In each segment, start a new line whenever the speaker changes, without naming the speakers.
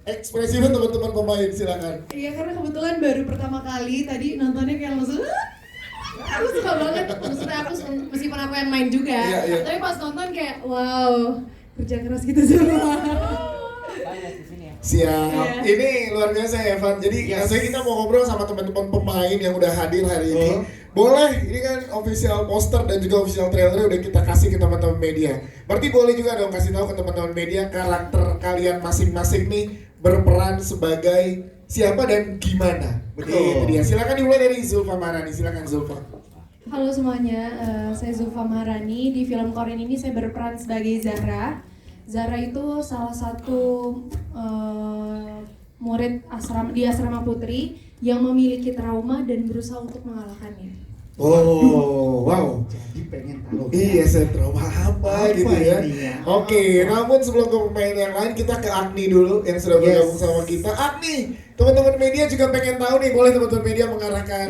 Ekspresifnya teman-teman pemain, silakan.
Iya, karena kebetulan baru pertama kali tadi nontonnya kayak langsung aku suka banget. Maksudnya aku meskipun aku yang main juga,
Iya.
tapi pas nonton kayak wow, kerja keras kita semua.
Siap.
Iya.
Ini luar biasa ya, Evan. Jadi rasanya kita mau ngobrol sama teman-teman pemain yang udah hadir hari ini. Boleh, ini kan official poster dan juga official trailer udah kita kasih ke teman-teman media. Berarti boleh juga dong kasih tahu ke teman-teman media karakter kalian masing-masing nih berperan sebagai siapa dan gimana. Begitu dia. Silakan dimulai dari Zulfa Maharani. Silakan Zulfa.
Halo semuanya, saya Zulfa Maharani. Di film Korean ini saya berperan sebagai Zahra. Zahra itu salah satu murid asrama putri yang memiliki trauma dan berusaha untuk mengalahkannya.
Oh, wow.
Jadi pengen tahu.
Iya, saya trauma apa gitu ya.
ini ya?
Oke, namun sebelum ke pemain yang lain, kita ke Agni dulu yang sudah bergabung sama kita. Agni, teman-teman media juga pengen tahu nih, boleh teman-teman media mengarahkan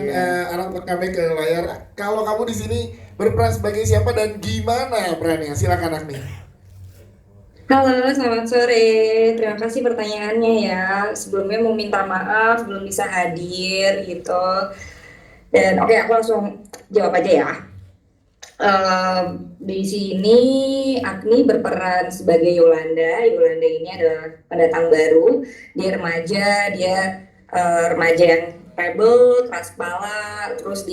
alat kami ke layar. Kalau kamu di sini berperan sebagai siapa dan gimana perannya? Silakan Agni.
Halo, selamat sore. Terima kasih pertanyaannya ya. Sebelumnya mau minta maaf belum bisa hadir gitu. Dan oke, aku langsung jawab aja ya. Di sini Agni berperan sebagai Yolanda. Yolanda ini adalah pendatang baru. Dia remaja, remaja yang rebel, keras kepala, terus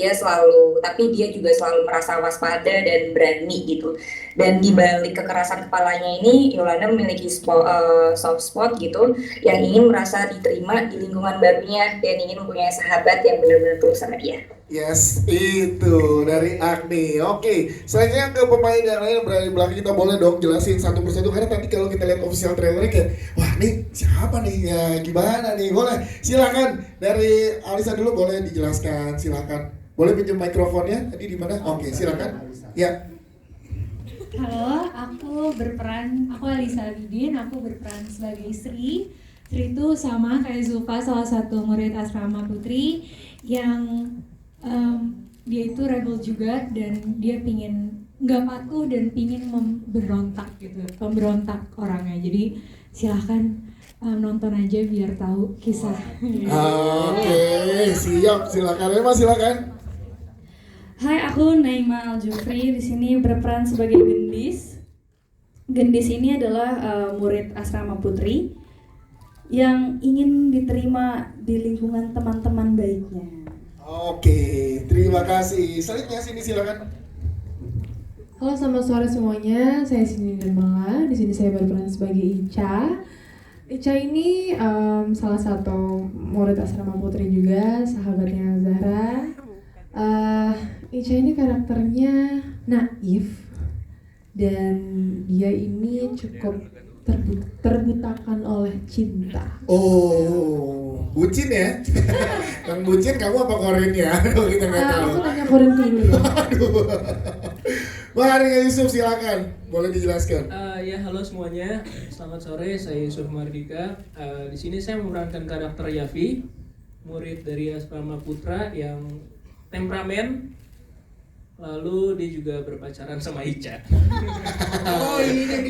tapi dia juga selalu merasa waspada dan berani gitu. Dan di balik kekerasan kepalanya ini, Yolanda memiliki soft spot gitu, yang ingin merasa diterima di lingkungan barunya dan ingin mempunyai sahabat yang benar-benar tulus sama dia.
Yes, itu dari Agni. Oke, selanjutnya ke pemain yang lain yang berada di belakang kita, boleh dong jelasin satu persatu karena tadi kalau kita lihat official trailernya kayak wah nih siapa nih ya gimana nih, boleh silakan dari Alisa dulu boleh dijelaskan, silakan. Boleh pinjam mikrofonnya tadi di mana? Oke, silakan. Ya.
Halo, aku Alisa Lidin, aku berperan sebagai Sri. Sri itu sama kayak Zulfa, salah satu murid asrama putri yang dia itu rebel juga dan dia pingin nggak patuh dan pingin memberontak gitu, pemberontak orangnya. Jadi silahkan nonton aja biar tahu kisah.
Oke, siap, silakan Emma, silakan.
Hai, aku Naima Aljufri. Di sini berperan sebagai Gendis. Gendis ini adalah murid asrama putri yang ingin diterima di lingkungan teman-teman baiknya.
Oke, terima kasih. Selanjutnya sini silakan.
Halo, selamat sore semuanya. Saya Sini Dermala. Di sini saya berperan sebagai Ica. Ica ini salah satu murid asrama putri juga, sahabatnya Zahra. Ica ini karakternya naif dan dia ini cukup terbutakan oleh cinta.
Oh, bucin ya? Yang bucin kamu apa Korin ya? Aduh, kita nggak tahu.
Aku tanya Korin dulu ya.
Aduh. Wah, Arya Yusuf silakan, boleh dijelaskan.
Ya halo semuanya, selamat sore. Saya Yusuf Mardika. Di sini saya memerankan karakter Yafi, murid dari Asrama Putra yang temperamen. Lalu dia juga berpacaran sama Ica.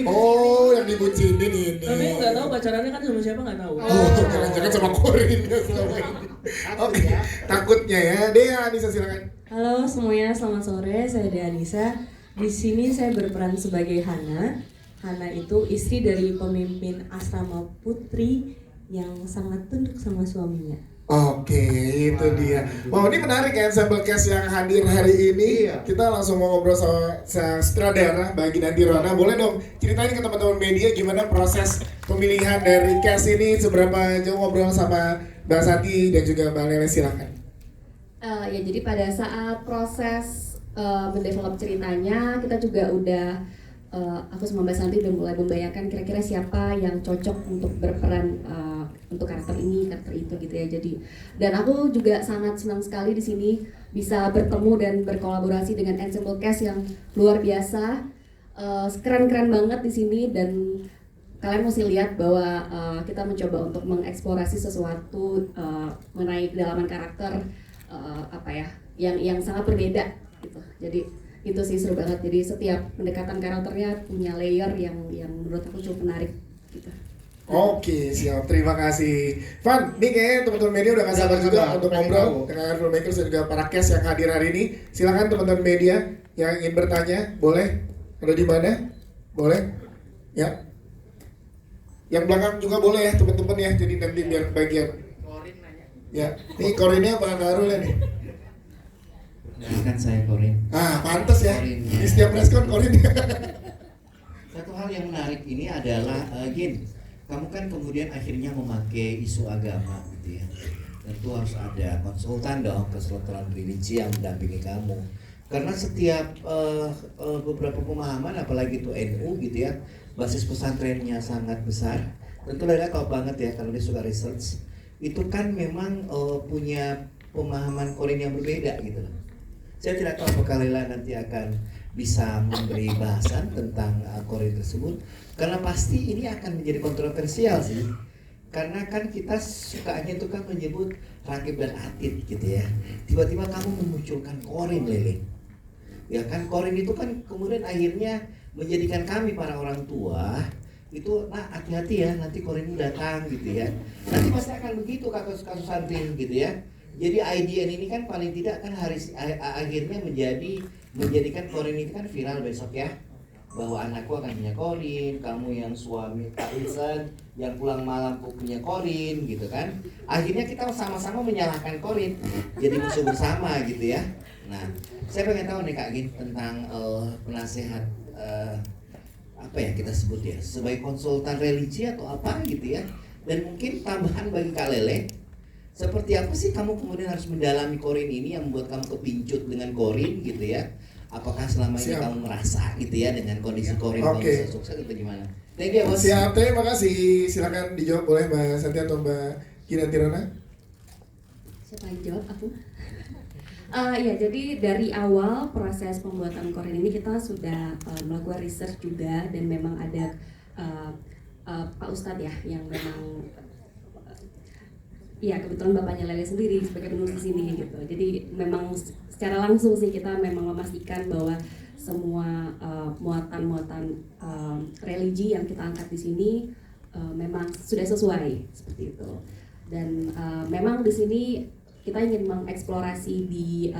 Oh, yang dibucinin ini.
Tapi nggak tahu pacarannya kan sama siapa, nggak tahu.
Oh, jangan-jangan sama Korin ya selama ini. Oke, takutnya ya. Dea, Anissa silakan.
Halo semuanya, selamat sore. Saya Dea Anissa. Di sini saya berperan sebagai Hana. Hana itu istri dari pemimpin asrama putri yang sangat tunduk sama suaminya.
Oke, itu dia. Wow, ini menarik ya ensemble cast yang hadir hari ini. Kita langsung mau ngobrol sama sutradara Bagi Nanti Rona. Boleh dong ceritain ke teman-teman media gimana proses pemilihan dari cast ini, seberapa jauh ngobrol sama Mbak Santi dan juga Mbak Lele, silakan.
Ya jadi pada saat proses mendevelop ceritanya kita juga udah aku sama Mbak Santi udah mulai membayangkan kira-kira siapa yang cocok untuk berperan untuk karakter ini, karakter itu gitu ya. Jadi dan aku juga sangat senang sekali di sini bisa bertemu dan berkolaborasi dengan ensemble cast yang luar biasa, keren-keren banget di sini dan kalian mesti lihat bahwa kita mencoba untuk mengeksplorasi sesuatu mengenai kedalaman karakter yang sangat berbeda gitu. Jadi itu sih seru banget. Jadi setiap pendekatan karakternya punya layer yang menurut aku cukup menarik gitu.
Oke, siap. Terima kasih. Van, ini kayaknya teman-teman media udah gak sabar juga untuk ngobrol dengan filmmakers dan juga para cast yang hadir hari ini. Silakan teman-teman media yang ingin bertanya, boleh? Ada di mana? Boleh? Ya. Yang belakang juga boleh ya teman-teman ya, jadi nanti biar bagian. Ya, ini Korinnya Pak Narul ya nih.
Kan saya Korin.
Ah, pantes ya.
Korin,
Di setiap preskon Korin.
Satu hal yang menarik ini adalah Gin, kamu kan kemudian akhirnya memakai isu agama gitu ya. Tentu harus ada konsultan dong, konsultan religi yang mendampingi kamu. Karena setiap beberapa pemahaman, apalagi itu NU gitu ya, basis pesantrennya sangat besar. Tentu Lela tahu banget ya kalau dia suka research. Itu kan memang punya pemahaman Korin yang berbeda gitu loh. Saya tidak tahu apakah Lela nanti akan bisa memberi bahasan tentang Korin tersebut, karena pasti ini akan menjadi kontroversial sih. Karena kan kita sukanya itu kan menyebut Ragib dan Atid gitu ya. Tiba-tiba kamu memunculkan Korin, Lele. Ya kan, Korin itu kan kemudian akhirnya menjadikan kami para orang tua itu, nah hati-hati ya nanti Korin datang gitu ya. Nanti pasti akan begitu kasus-kasus hunting gitu ya. Jadi IDN ini kan paling tidak kan akhirnya menjadikan Korin itu kan viral besok ya. Bahwa anakku akan punya Korin, kamu yang suami Kak Wilson yang pulang malam punya Korin gitu kan. Akhirnya kita sama-sama menyalahkan Korin, jadi musuh bersama gitu ya. Nah, saya pengen tahu nih Kak Gin tentang penasehat apa ya kita sebut ya, sebagai konsultan religi atau apa gitu ya. Dan mungkin tambahan bagi Kak Lele, seperti apa sih kamu kemudian harus mendalami Korin ini yang membuat kamu kepincut dengan Korin gitu ya? Apakah selama ini kamu merasa gitu ya dengan kondisi Korin kamu bisa sukses atau gimana? Thank you, Bos.
Siap, terima kasih. Silakan dijawab boleh Mbak Santi atau Mbak Kinanti Rona.
Siapa yang jawab? Aku? Ya, jadi dari awal proses pembuatan Korin ini kita sudah melakukan research juga, dan memang ada Pak Ustadz ya yang memang ya kebetulan bapaknya Lele sendiri sebagai penulis di sini gitu. Jadi memang secara langsung sih kita memang memastikan bahwa semua muatan-muatan religi yang kita angkat di sini memang sudah sesuai seperti itu. Dan memang di sini kita ingin mengeksplorasi di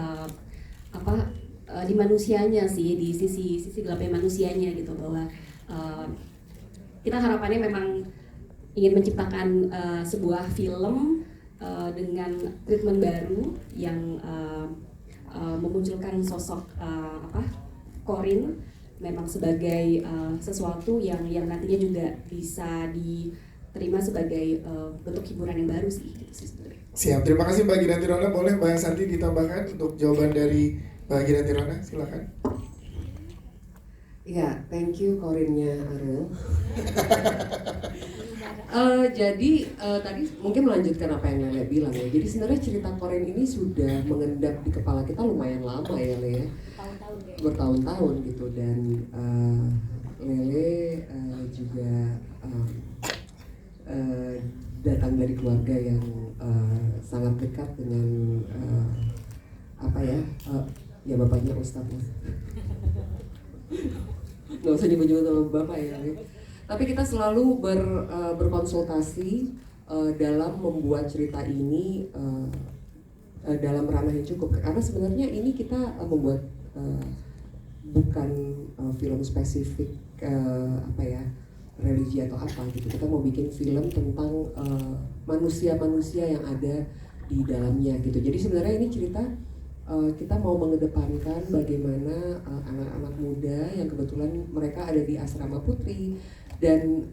di manusianya sih, di sisi gelapnya manusianya gitu, bahwa kita harapannya memang ingin menciptakan sebuah film dengan treatment baru yang memunculkan sosok Korin memang sebagai sesuatu yang nantinya juga bisa diterima sebagai bentuk hiburan yang baru sih gitu sih sebenarnya.
Siap, terima kasih Mbak Kinanti Rona. Boleh Mbak Santi ditambahkan untuk jawaban dari Mbak Kinanti Rona, silakan.
Ya, thank you Korinnya Ariel. Jadi tadi mungkin melanjutkan apa yang Lele bilang ya. Jadi sebenarnya cerita Korin ini sudah mengendap di kepala kita lumayan lama ya Le ya. Bertahun-tahun gitu, dan Lele juga datang dari keluarga yang sangat dekat dengan ya bapaknya Ustadz. Nggak usah nyebut-nyebut sama bapak ya. Tapi kita selalu berkonsultasi dalam membuat cerita ini dalam ranah yang cukup. Karena sebenarnya ini kita membuat bukan film spesifik religi atau apa gitu. Kita mau bikin film tentang manusia-manusia yang ada di dalamnya gitu. Jadi sebenarnya ini cerita kita mau mengedepankan bagaimana anak-anak muda yang kebetulan mereka ada di asrama putri, dan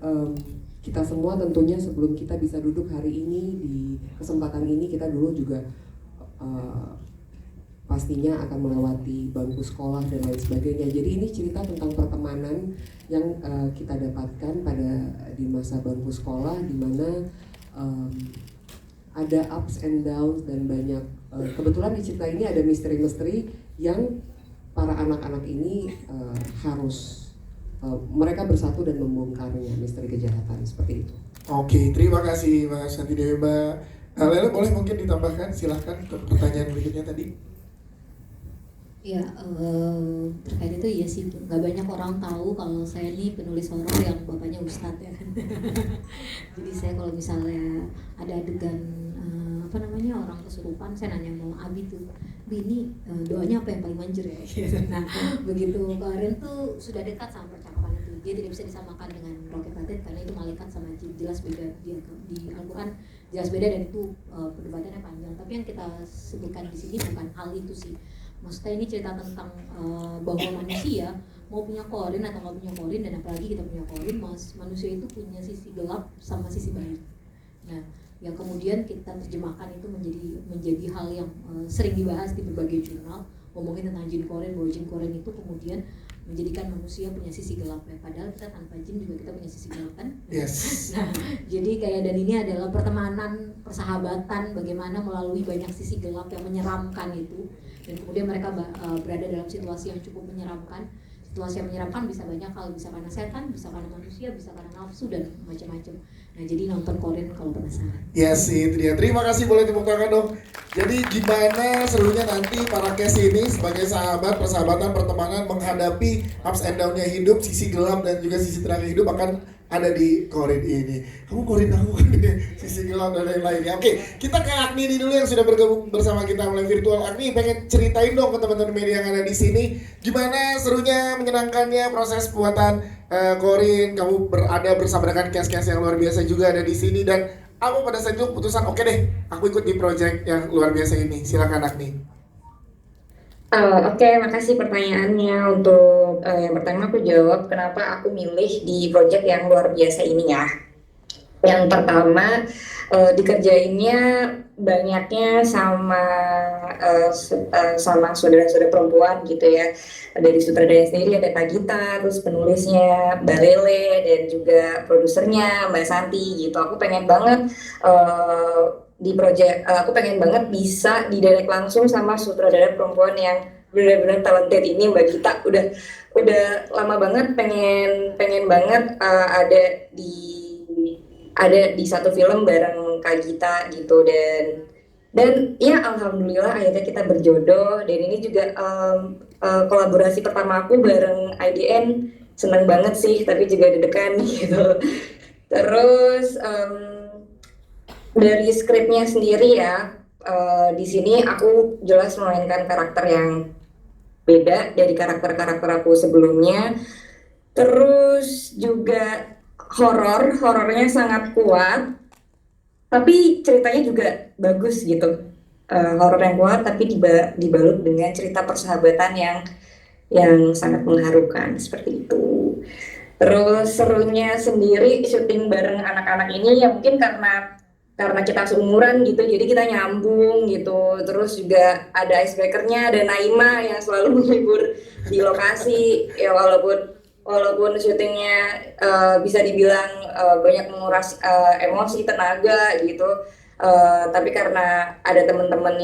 kita semua tentunya sebelum kita bisa duduk hari ini di kesempatan ini, kita dulu juga pastinya akan melewati bangku sekolah dan lain sebagainya. Jadi ini cerita tentang pertemanan yang kita dapatkan di masa bangku sekolah, di mana ada ups and downs dan banyak kebetulan di cerita ini ada misteri-misteri yang para anak-anak ini harus mereka bersatu dan membongkarnya, misteri kejahatan seperti itu.
Oke, terima kasih Mas Santi Dewi. Mbak Lele boleh mungkin ditambahkan, silahkan untuk pertanyaan berikutnya tadi.
Ya, terkait itu iya sih, nggak banyak orang tahu kalau saya ini penulis horor yang bapaknya ustadz ya kan. Jadi saya kalau misalnya ada adegan orang kesurupan, saya nanya mau Abi tuh, Bi ini doanya apa yang paling manjur ya? Nah begitu kemarin tuh sudah dekat sama percakapan itu, dia tidak bisa disamakan dengan roket batin karena itu malaikat sama jin, jelas beda dia di Al-Quran jelas beda dan itu perdebatannya panjang. Tapi yang kita sebutkan di sini bukan hal itu sih. Maksudnya ini cerita tentang bahwa manusia mau punya korin atau nggak punya korin, dan apalagi kita punya korin, manusia itu punya sisi gelap sama sisi baik. Nah, yang kemudian kita terjemahkan itu menjadi hal yang sering dibahas di berbagai jurnal, ngomongin tentang jin korin, bahwa jin korin itu kemudian menjadikan manusia punya sisi gelap ya. Padahal kita tanpa jin juga kita punya sisi gelap kan.
Yes.
Nah, jadi kayak dan ini adalah pertemanan, persahabatan, bagaimana melalui banyak sisi gelap yang menyeramkan itu, dan kemudian mereka berada dalam situasi yang cukup menyeramkan. Situasi yang menyeramkan bisa banyak hal, bisa karena setan, bisa karena manusia, bisa karena nafsu dan macam-macam. Nah, jadi nonton Korean kalau penasaran.
Yes, itu dia. Terima kasih, boleh tepuk tangan dong. Jadi gimana serunya nanti para cast ini sebagai sahabat, persahabatan, pertemanan menghadapi ups and down-nya hidup, sisi gelap dan juga sisi terangnya hidup akan ada di Korin ini. Kamu Korin aku kan sisi gelap dan lain-lainnya. Oke, kita ke Agni dulu yang sudah bergabung bersama kita melalui virtual. Agni pengen ceritain dong ke teman-teman media yang ada di sini, gimana serunya, menyenangkannya proses pembuatan Korin. Kamu berada bersama dengan cast-cast yang luar biasa juga ada di sini, dan aku pada saat itu keputusan oke deh, aku ikut di project yang luar biasa ini. Silakan Agni.
Oke, makasih pertanyaannya. Untuk yang pertama aku jawab kenapa aku milih di project yang luar biasa ini ya. Yang pertama, dikerjainnya banyaknya sama saudara-saudara perempuan gitu ya. Dari sutradara sendiri ada Kak Gita, terus penulisnya Mbak Lele, dan juga produsernya Mbak Santi gitu. Aku pengen banget di project, aku pengen banget bisa didirect langsung sama sutradara perempuan yang benar-benar talented ini, Mbak Gita. Udah lama banget pengen banget ada di satu film bareng Kak Gita gitu, dan ya alhamdulillah akhirnya kita berjodoh, dan ini juga kolaborasi pertama aku bareng IDN. Seneng banget sih, tapi juga deg-degan gitu. Terus dari skripnya sendiri ya, di sini aku jelas memainkan karakter yang beda dari karakter-karakter aku sebelumnya. Terus juga horornya sangat kuat, tapi ceritanya juga bagus gitu. Horor yang kuat tapi dibalut dengan cerita persahabatan yang sangat mengharukan seperti itu. Terus serunya sendiri syuting bareng anak-anak ini ya mungkin karena kita seumuran gitu, jadi kita nyambung gitu. Terus juga ada icebreaker-nya, ada Naima yang selalu menghibur di lokasi ya, walaupun syutingnya bisa dibilang banyak menguras emosi, tenaga gitu, tapi karena ada teman-teman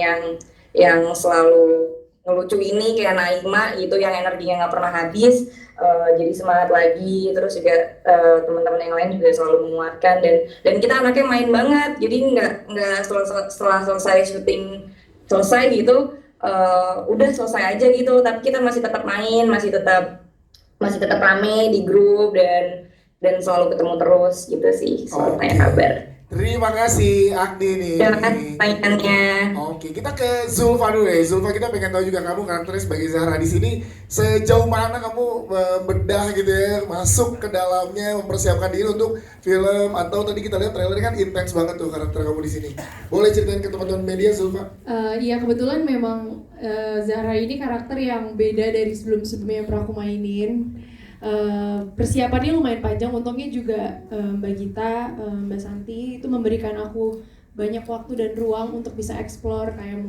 yang selalu ngelucu ini kayak Naima gitu, yang energinya nggak pernah habis, jadi semangat lagi. Terus juga teman-teman yang lain juga selalu menguatkan, dan kita anaknya main banget, jadi nggak setelah selesai syuting gitu udah selesai aja gitu, tapi kita masih tetap main, masih tetap rame di grup, dan selalu ketemu terus gitu sih, selalu tanya kabar.
Terima kasih Agni nih.
Terima kasih pertanyaannya.
Oke, kita ke Zulfa dulu ya. Zulfa, kita pengen tahu juga kamu karakternya sebagai Zahra di sini, sejauh mana kamu bedah gitu ya, masuk ke dalamnya, mempersiapkan diri untuk film, atau tadi kita lihat trailernya kan intens banget tuh karakter kamu di sini. Boleh ceritain ke teman-teman media, Zulfa?
Iya, kebetulan memang Zahra ini karakter yang beda dari sebelum-sebelumnya yang pernah aku mainin. Persiapannya lumayan panjang, untungnya juga Mbak Gita, Mbak Santi itu memberikan aku banyak waktu dan ruang untuk bisa explore kayak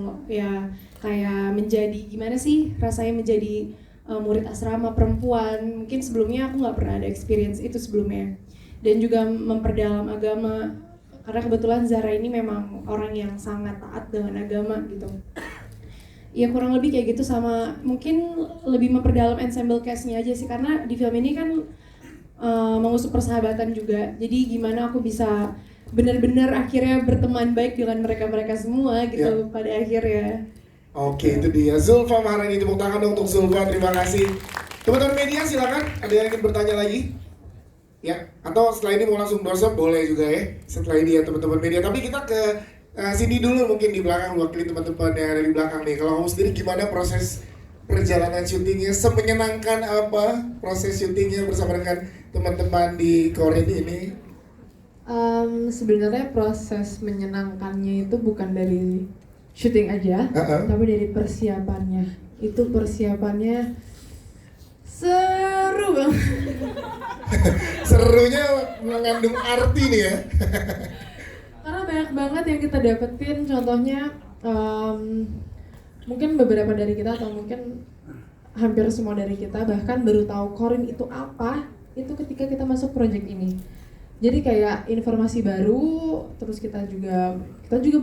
menjadi gimana sih rasanya menjadi murid asrama perempuan. Mungkin sebelumnya aku nggak pernah ada experience itu sebelumnya, dan juga memperdalam agama karena kebetulan Zahra ini memang orang yang sangat taat dengan agama gitu. Ya kurang lebih kayak gitu, sama mungkin lebih memperdalam ensemble cast-nya aja sih, karena di film ini kan mengusung persahabatan juga. Jadi gimana aku bisa benar-benar akhirnya berteman baik dengan mereka semua gitu pada akhirnya.
Oke, itu dia Zulfa Maharani. Tepuk tangan dong untuk Zulfa, terima kasih. Teman-teman media silakan, ada yang ingin bertanya lagi? Ya, atau setelah ini mau langsung doorstop boleh juga ya. Setelah ini ya teman-teman media. Tapi kita ke sini dulu mungkin di belakang, wakili teman-teman yang ada di belakang nih. Kalau kamu sendiri gimana proses perjalanan syutingnya? Semenyenangkan apa proses syutingnya bersama dengan teman-teman di Korin ini?
Sebenarnya proses menyenangkannya itu bukan dari syuting aja, tapi dari persiapannya. Itu persiapannya seru banget.
Serunya mengandung arti nih ya.
Karena banyak banget yang kita dapetin. Contohnya mungkin beberapa dari kita atau mungkin hampir semua dari kita bahkan baru tahu Korin itu apa itu ketika kita masuk project ini. Jadi kayak informasi baru, terus kita juga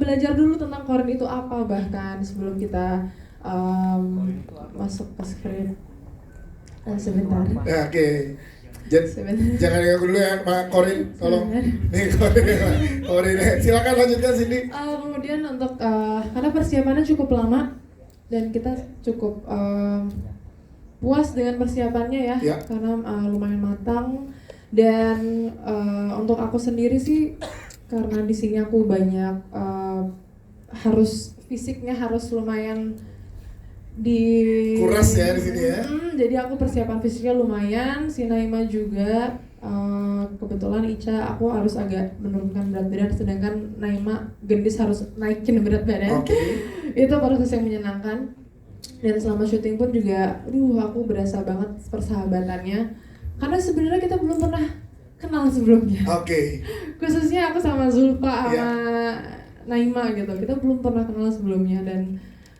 belajar dulu tentang Korin itu apa bahkan sebelum kita masuk ke skrip. Sebentar.
Ya, oke. Jangan ganggu dulu ya, Pak Korin, tolong. Nih Korin, silakan lanjutkan sini.
Kemudian untuk karena persiapannya cukup lama dan kita cukup puas dengan persiapannya ya. Karena lumayan matang. Dan untuk aku sendiri sih karena di sini aku banyak harus fisiknya harus lumayan
kuras ya di sini ya.
Jadi aku persiapan fisiknya lumayan, si Naima juga kebetulan Ica aku harus agak menurunkan berat badan sedangkan Naima gendis harus naikin berat badan. Itu proses yang menyenangkan. Dan selama syuting pun juga aku berasa banget persahabatannya. Karena sebenarnya kita belum pernah kenal sebelumnya. Khususnya aku sama Zulfa sama Naima gitu. Kita belum pernah kenal sebelumnya dan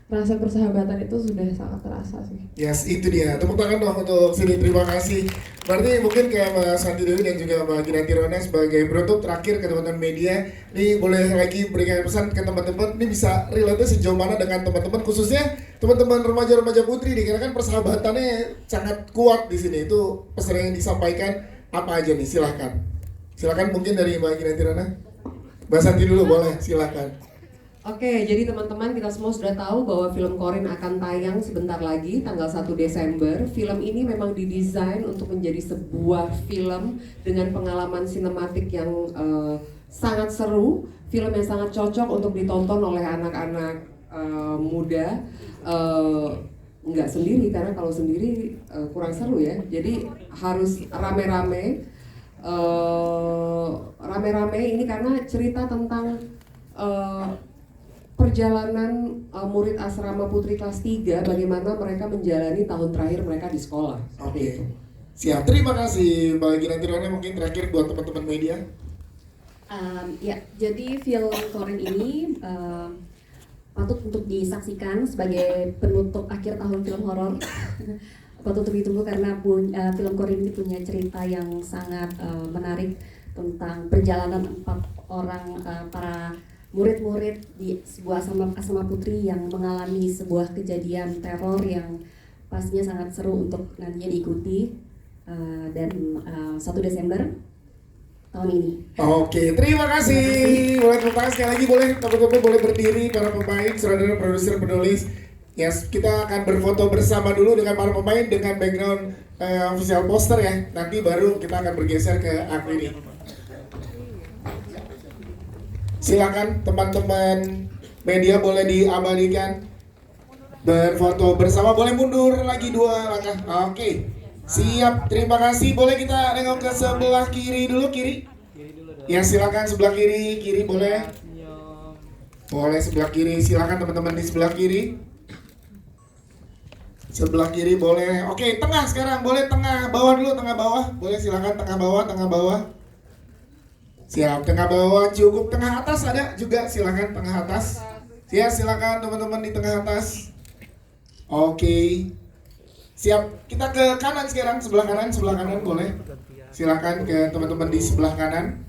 rasa persahabatan itu sudah sangat terasa sih.
Yes, itu dia. Tepuk tangan dong untuk sini. Terima kasih. Berarti mungkin ke Mas Santi Dewi dan juga Mbak Ginanti Rona sebagai penutup terakhir ke teman-teman media. Ini boleh lagi berikan pesan ke teman-teman. Ini bisa relate sejauh mana dengan teman-teman khususnya teman-teman remaja-remaja putri nih. Karena kan persahabatannya sangat kuat di sini. Itu pesan yang disampaikan apa aja nih? Silahkan mungkin dari Mbak Ginanti Rona. Mbak Santi dulu boleh, silahkan.
Oke, jadi teman-teman kita semua sudah tahu bahwa film Korin akan tayang sebentar lagi tanggal 1 Desember. Film ini memang didesain untuk menjadi sebuah film dengan pengalaman sinematik yang sangat seru, film yang sangat cocok untuk ditonton oleh anak-anak muda. Nggak sendiri, karena kalau sendiri kurang seru ya. Jadi harus rame-rame ini karena cerita tentang perjalanan murid asrama putri kelas 3, bagaimana mereka menjalani tahun terakhir mereka di sekolah.
Siap, terima kasih Mbak Ginanti Rona. Mungkin terakhir buat teman-teman media.
Ya, jadi film Korin ini patut untuk disaksikan sebagai penutup akhir tahun film horor. Patut untuk ditunggu karena film Korin ini punya cerita yang sangat menarik tentang perjalanan 4 orang para murid-murid di sebuah asrama putri yang mengalami sebuah kejadian teror yang pastinya sangat seru untuk nantinya diikuti dan 1 Desember tahun ini.
Oke, terima kasih. Boleh tepuk tangan sekali lagi, boleh teman-teman boleh berdiri para pemain, saudara produser, penulis. Yes, kita akan berfoto bersama dulu dengan para pemain dengan background official poster ya. Nanti baru kita akan bergeser ke aku ini. Silakan teman-teman media boleh diabadikan berfoto bersama, boleh mundur lagi 2 langkah. Oke, siap, terima kasih. Boleh kita nengok ke sebelah kiri dulu, kiri. Ya silakan sebelah kiri boleh. Boleh sebelah kiri, silakan teman-teman di sebelah kiri. Sebelah kiri boleh. Oke, tengah sekarang, boleh tengah bawah dulu, tengah bawah. Boleh silakan tengah bawah. Siap, tengah bawah cukup, tengah atas ada juga, silakan tengah atas. Ya, silakan teman-teman di tengah atas. Oke. Siap, kita ke kanan sekarang, sebelah kanan boleh. Silakan ke teman-teman di sebelah kanan.